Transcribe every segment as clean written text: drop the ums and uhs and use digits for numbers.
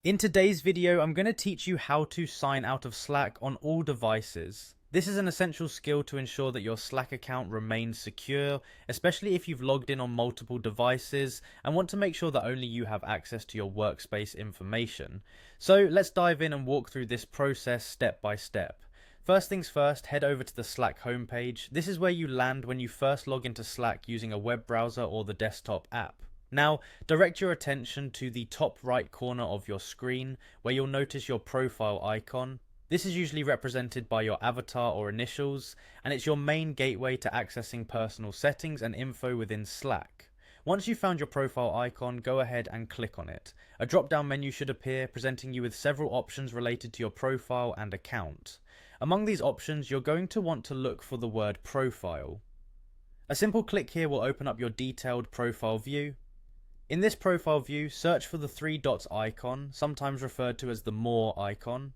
In today's video, I'm going to teach you how to sign out of Slack on all devices. This is an essential skill to ensure that your Slack account remains secure, especially if you've logged in on multiple devices and want to make sure that only you have access to your workspace information. So let's dive in and walk through this process step by step. First things first, head over to the Slack homepage. This is where you land when you first log into Slack using a web browser or the desktop app. Now, direct your attention to the top right corner of your screen where you'll notice your profile icon. This is usually represented by your avatar or initials, and it's your main gateway to accessing personal settings and info within Slack. Once you've found your profile icon, go ahead and click on it. A drop-down menu should appear, presenting you with several options related to your profile and account. Among these options, you're going to want to look for the word profile. A simple click here will open up your detailed profile view. In this profile view, search for the three dots icon, sometimes referred to as the More icon.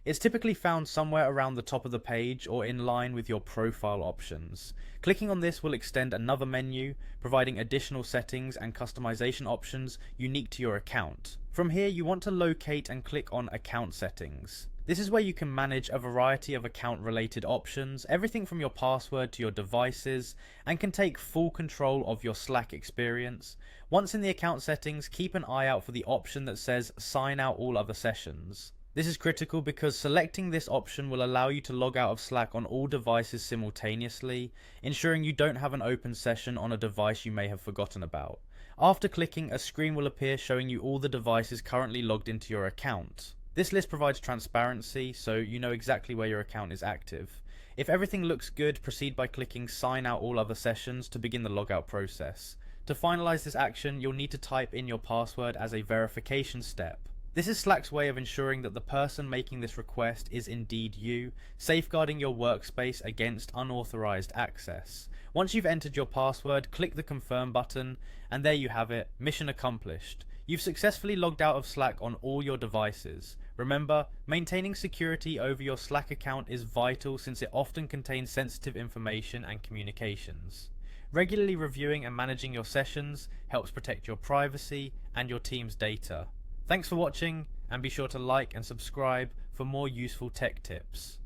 It's typically found somewhere around the top of the page or in line with your profile options. Clicking on this will extend another menu, providing additional settings and customization options unique to your account. From here, you want to locate and click on Account Settings. This is where you can manage a variety of account-related options, everything from your password to your devices, and can take full control of your Slack experience. Once in the account settings, keep an eye out for the option that says Sign out all other sessions. This is critical because selecting this option will allow you to log out of Slack on all devices simultaneously, ensuring you don't have an open session on a device you may have forgotten about. After clicking, a screen will appear showing you all the devices currently logged into your account. This list provides transparency, so you know exactly where your account is active. If everything looks good, proceed by clicking Sign out all other sessions to begin the logout process. To finalize this action, you'll need to type in your password as a verification step. This is Slack's way of ensuring that the person making this request is indeed you, safeguarding your workspace against unauthorized access. Once you've entered your password, click the confirm button, and there you have it, mission accomplished. You've successfully logged out of Slack on all your devices. Remember, maintaining security over your Slack account is vital since it often contains sensitive information and communications. Regularly reviewing and managing your sessions helps protect your privacy and your team's data. Thanks for watching, and be sure to like and subscribe for more useful tech tips.